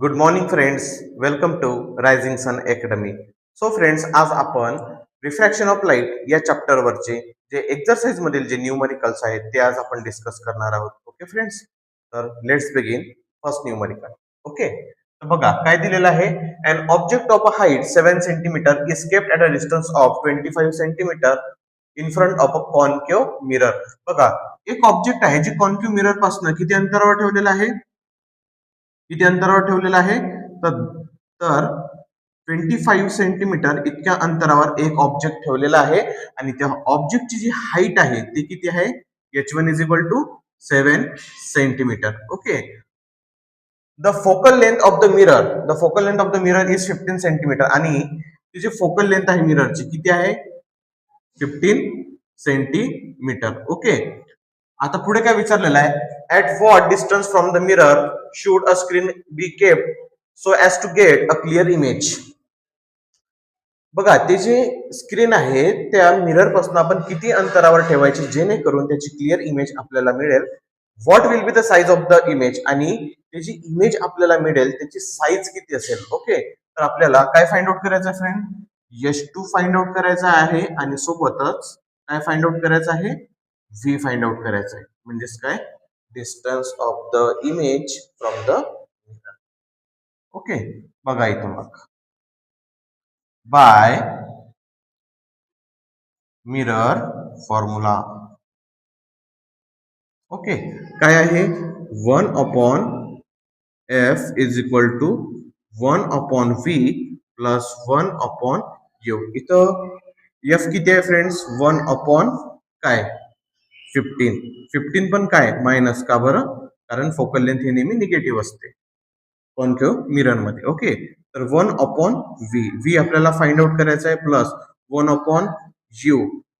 Good morning friends, welcome to rising sun academy. So friends, आज आपण refraction of light या चॅप्टरवरचे जे exercise मधील जे न्यूमरिकल्स आहेत ते आज आपण डिस्कस करणार आहोत. ओके फ्रेंड्स, तर let's begin first numerical. Okay, तर बघा काय दिलेलं आहे. अन object of a height 7 centimetre is kept at a distance of 25 centimetre in front of a concave mirror. बघा, एक ऑब्जेक्ट आहे जे कॉन्केव्ह मिरर पासून किती अंतरावर ठेवलेलं आहे, किती अंतरावर ठेवलेला आहे, तर तर 25 सेंटीमीटर इतक्या अंतरावर एक ऑब्जेक्ट ठेवलेला आहे आणि त्या ऑब्जेक्टची जी हाईट आहे ती किती आहे, h1 is equal to 7 centimetre. Okay, the focal length of the mirror is 15 centimetre आणि तिची फोकल लेंथ आहे मिररची किती आहे, 15 सेंटीमीटर. ओके, आता पुढे काय विचारलेलं आहे, at what distance from the mirror should a screen be kept so as to get a clear image. बघा, ते जे स्क्रीन आहे त्या मिरर पासून आपण किती अंतरावर ठेवायची जेणेकरून त्याची क्लिअर इमेज आपल्याला मिळेल. What will be the size of the image, आणि त्याची इमेज आपल्याला मिळेल त्याची साईज किती असेल. ओके, तर आपल्याला काय फाइंड आउट करायचं आहे फ्रेंड, h2 फाइंड आउट करायचा आहे आणि सोबतच काय फाइंड आउट करायचं आहे, v फाइंड आउट करायचं आहे. म्हणजेच काय, distance of the image from the mirror. Okay, बघा इथं मग बाय मिरर फॉर्म्युला. ओके, काय आहे, 1/f is equal to 1/v plus 1/u. इथं f किती आहे फ्रेंड्स, 1/ काय 15 पण काय मायनस, का बरं, कारण फोकल लेंथ ही नेहमी निगेटिव्ह असते कॉन्केव्ह मिरर मध्ये. ओके, तर 1/v आपल्याला फाइंड आउट करायचं आहे प्लस 1/u.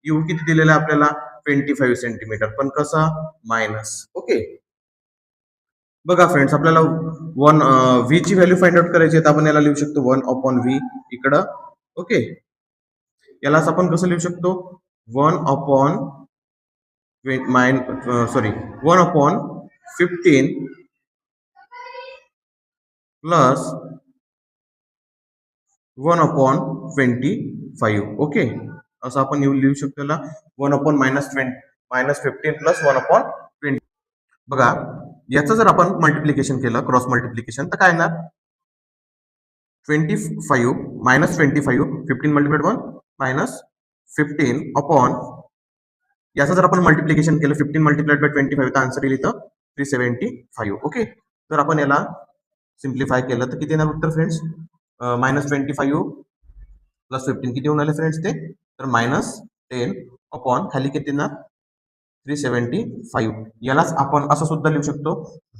u किती दिलेला आहे आपल्याला, 25 सेंटीमीटर, पण कसा मायनस. ओके, बघा फ्रेंड्स, आपल्याला व्ही ची व्हॅल्यू फाइंड आउट करायची आहे, तर आपण याला लिहू शकतो 1/v इकडं. ओके, यालाच आपण कसं लिहू शकतो, 1/15 प्लस 1/25. ओके, असं आपण लिहू शकतो याला 1/-15 प्लस 1/20. बघा, याचं जर आपण मल्टिप्लिकेशन केलं, क्रॉस मल्टिप्लिकेशन, तर काय येणार, 25 मायनस 25, 15 मल्टिप्लाइड 1 मायनस 15 अपॉन, याचं जर आपण मल्टिप्लिकेशन केलं 15 मल्टिप्लाइड बाय 25, तर आन्सर येईल इथं 375. ओके, तर आपण याला सिम्प्लिफाय केलं तर किती येणार उत्तर फ्रेंड्स, -25 प्लस 15 किती होऊन आले फ्रेंड्स ते, तर -10 अपॉन खाली किती येणार 375. यालाच आपण असं सुद्धा लिहू शकतो,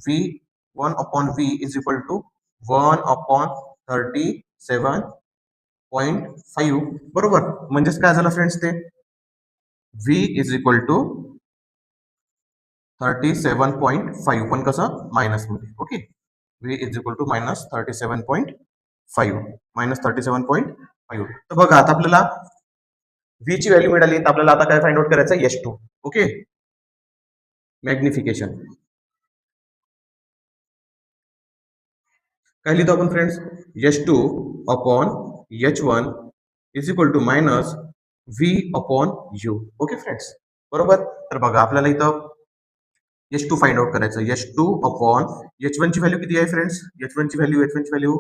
1/v इज इक्वल टू 1/37.5. बरोबर, म्हणजेच काय झालं फ्रेंड्स, ते v इज इक्वल टू 37.5, पण कसं मायनस मध्ये. Okay, v is equal to -37.5, -37.5. तर बघा, आता आपल्याला v ची व्हॅल्यू मिळाली, तर आपल्याला आता काय फाइंड आउट करायचं, h2. ओके, मॅग्निफिकेशन काय लिहितो आपण friends, h2 upon h1 is equal to minus v/u. Okay friends, बरोबर. तर बघा, आपल्याला इथं h2 फाइंड आउट करायचं, h2 अपॉन h1 ची व्हॅल्यू किती आहे फ्रेंड्स, h1 ची व्हॅल्यू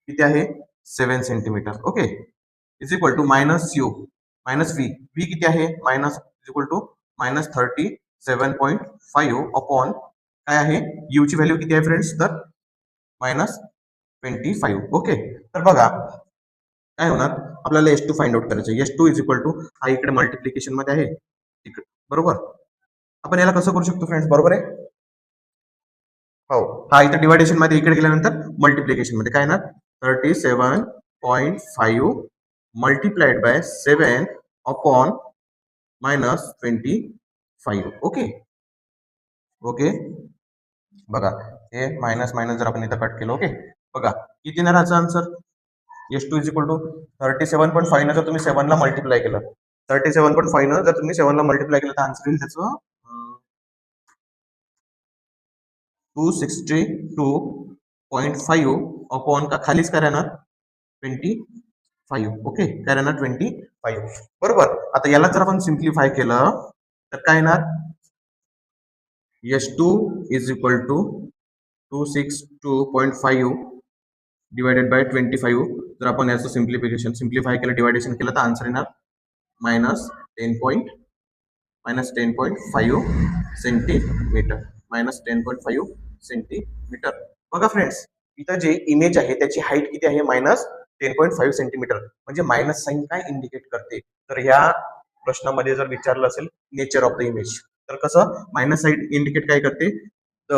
किती आहे, 7 centimetre. Okay, is equal to minus u minus v किती आहे, minus is equal to -37.5 upon काय आहे, u ची व्हॅल्यू किती आहे फ्रेंड्स, तर -25. ओके, तर बघा काय होणार, आपल्याला h2 फाइंड आउट करायचं, h2 इज इक्वल टू, हा इकडे मल्टिप्लिकेशन मध्ये आहे इकडे, बरोबर. आपण याला कसं करू शकतो फ्रेंड्स, बरोबर आहे, हो, हा इथे डिवायडेशन मध्ये इकडे गेल्यानंतर मल्टिप्लिकेशन मध्ये काय येणार, 37.5 multiplied by 7 upon -25. Okay, okay, बघा, हे मायनस मायनस जर आपण इथं कट केलं, ओके, बघा किती येणार ह्याचा answer, h2 is equal to 37.5 न जर तुम्ही 7 ला मल्टिप्लाय केलं, 37.5 न जर तुम्ही 7 ला मल्टिप्लाय केलं, तर आन्सर येईल त्याचं 262 0.5 अपॉन का खालीच काय राहणार 25. ओके, काय राहणार 25. बरोबर. आता याला जर आपण सिम्प्लिफाय केलं तर काय येणार S2 is equal to 262.5 divided by 25. जर आपण याचं सिम्प्लिफाय केलं, डिवायडेशन केलं तर आन्सर येणार मायनस 10.5 सेंटीमीटर. -10.5 सेंटीमीटर. बघा फ्रेंड्स, इथं जे इमेज आहे त्याची हाईट किती आहे -10.5 सेंटीमीटर. म्हणजे मायनस साईन काय इंडिकेट करते, तर ह्या प्रश्नामध्ये जर विचारलं असेल नेचर ऑफ द इमेज, तर कसं मायनस साईन इंडिकेट काय करते, the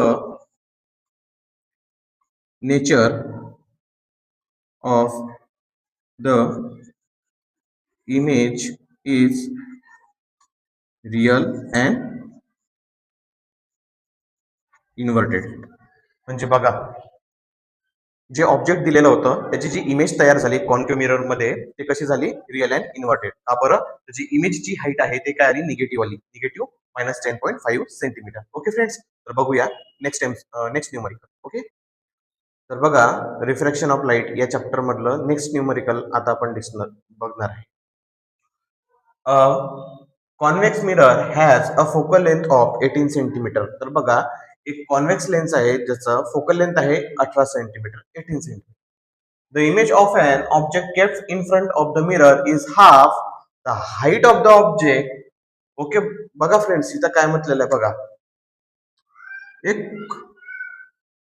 nature of the image is real and inverted. म्हणजे बघा, जे ऑब्जेक्ट दिलेलं होतं त्याची जी इमेज तयार झाली कॉन्केव्ह मिरर मध्ये, ते कशी झाली रिअल अँड इन्व्हर्टेड. का बरं, त्याची इमेजची हाईट आहे ते काय आली निगेटिव्ह आली, निगेटिव्ह -10.5 सेंटीमीटर. ओके फ्रेंड्स, तर बघूया नेक्स्ट न्यूमरिकल. ओके, तर बघा रिफ्रॅक्शन ऑफ लाईट या चॅप्टर मधलं नेक्स्ट न्यूमरिकल आता आपण बघणार आहे. Convex mirror has a focal length of 18 centimetre. तर बघा, एक कॉन्व्हेक्स लेन्स आहे ज्याचं फोकल लेंथ आहे 18 centimetre, 18 centimetre. The image of an object kept in front of the mirror is half the height of the object. Okay, बघा friends, इथं काय म्हटलेलं आहे बघा, एक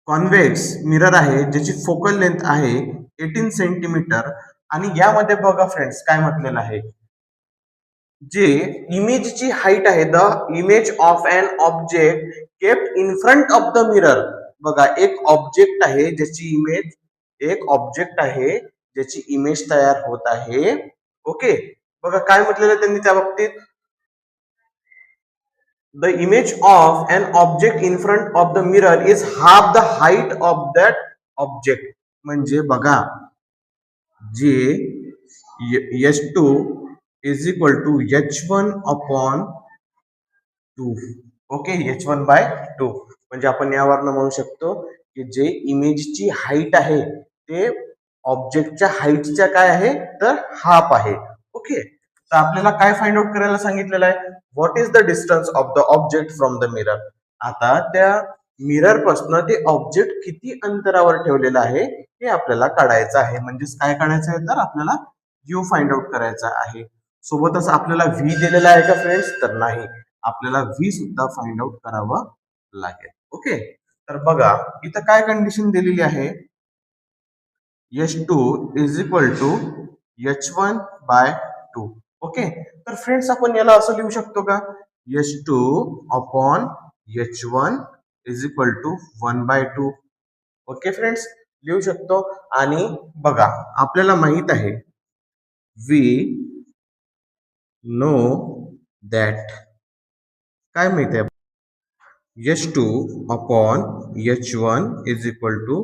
कॉन्व्हेक्स मिरर आहे ज्याची फोकल लेंथ आहे 18 सेंटीमीटर. आणि यामध्ये बघा फ्रेंड्स काय म्हटलेलं आहे, जे इमेजची हाईट आहे, the image of an object kept in front of the mirror. बघा, एक ऑब्जेक्ट आहे ज्याची इमेज, एक ऑब्जेक्ट आहे ज्याची इमेज तयार होत आहे. ओके, बघा काय म्हटलेलं त्यांनी त्या बाबतीत, the image of an object in front of the mirror is half the height of that object. म्हणजे बघा, जे S2 is equal to H1 upon 2. Okay, H1/2. म्हणजे आपण यावरनं म्हणू शकतो की जे इमेजची हाईट आहे ते ऑब्जेक्टच्या हाईटच्या काय आहे तर हाफ आहे. ओके, तर आपल्याला काय फाइंड आउट करायला सांगितलेलं आहे, what is the distance of the object from the mirror. आता त्या मिरर पासून ते ऑब्जेक्ट किती अंतरावर ठेवलेलं आहे हे आपल्याला काढायचं आहे. म्हणजेच काय काढायचं आहे, तर आपल्याला यू फाइंड आउट करायचा आहे. सोबतच आपल्याला व्ही दिलेला आहे का फ्रेंड्स, तर नाही, आपल्याला व्ही सुद्धा फाइंड आउट करावं लागेल. ओके, तर बघा इथं काय कंडिशन दिलेली आहे, S2 is equal to H1/2. Okay, तर फ्रेंड्स आपण याला असं लिहू शकतो का, S2 upon H1 is equal to 1/2. Okay friends, लिहू शकतो. आणि बघा आपल्याला माहित आहे, वी नो दॅट, काय माहित आहे, S2 upon H1 is equal to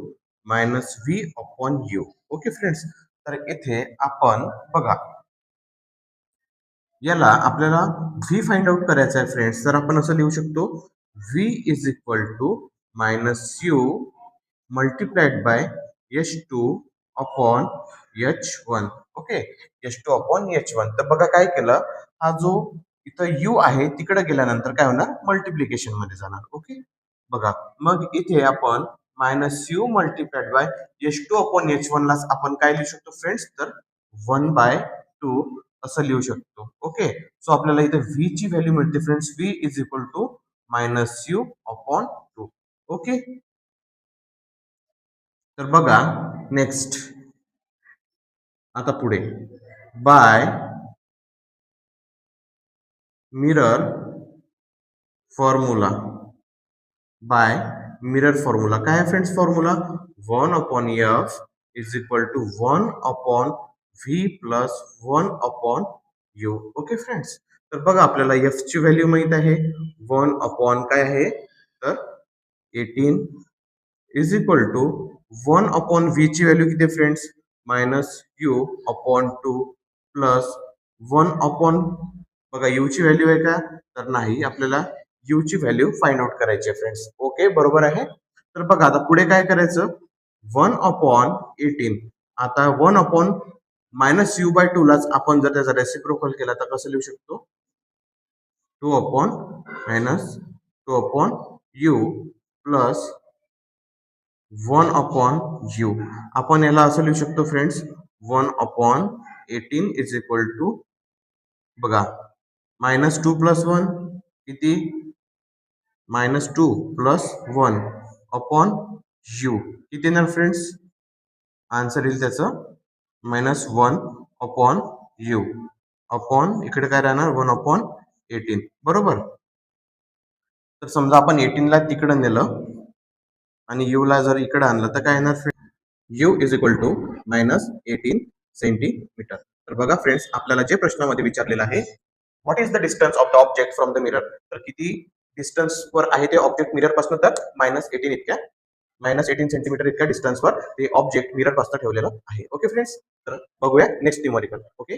-V upon U. Okay friends, तर इथे आपण बघा, याला आपल्याला V फाइंड आउट करायचा आहे फ्रेंड्स. तर आपण असं लिहू शकतो, V is equal to -U multiplied by S2 upon H1. Okay, S2 upon H1. तर बघा काय केलं, हा जो इथं U आहे तिकडे गेल्यानंतर काय होणार, मल्टिप्लिकेशन मध्ये जाणार. ओके, बघा मग इथे आपण -U multiplied by S2 upon H1 ला आपण काय लिहू शकतो फ्रेंड्स, तर 1/2 असं लिहू शकतो. ओके, सो आपल्याला इथे V ची व्हॅल्यू मिळते friends, V is equal to -U upon 2. Okay, तर बघा नेक्स्ट, आता पुढे by mirror formula, by mirror formula काय आहे friends, formula 1 upon F is equal to 1 upon V plus 1 upon U. Okay friends, तर बघा आपल्याला F ची व्हॅल्यू माहित आहे, 1 अपॉन काय आहे तर 18 is equal to 1 upon V ची व्हॅल्यू किती friends, -U upon 2 plus 1 upon, बघा U ची व्हॅल्यू आहे का, तर नाही, आपल्याला U ची व्हॅल्यू फाइंड आउट करायची आहे फ्रेंड्स. ओके, बरोबर आहे. तर बघा आता पुढे काय करायचं, 1/18. आता 1/-u/2 लाच आपण जर त्याचा रेसिप्रोकल केला तर कसं लिहू शकतो? 2/-2/u plus 1/u. आपण याला असं लिहू शकतो फ्रेंड्स, 1/18 इज इक्वल टू, बघा, -2 + 1 किती? -2 + 1 अपॉन u किती येणार फ्रेंड्स? आन्सर येईल त्याचं -1/u अपॉन इकडे काय राहणार? 1/18. बरोबर. तर समजा आपण 18 ला तिकडे नेलं आणि u ला जर इकडे आणलं तर काय येणार friends? u is equal to -18 centimetre. तर बघा फ्रेंड्स, आपल्याला जे प्रश्नामध्ये विचारलेलं आहे, what is the distance of the object from the mirror? तर किती डिस्टन्सवर आहे ते ऑब्जेक्ट मिरर पासून? तर -18 सेंटीमीटर इतक्या डिस्टन्सवर ते ऑब्जेक्ट मिरर पासून ठेवलेलं आहे. ओके फ्रेंड्स, तर बघूया नेक्स्ट न्यूमरिकल. ओके.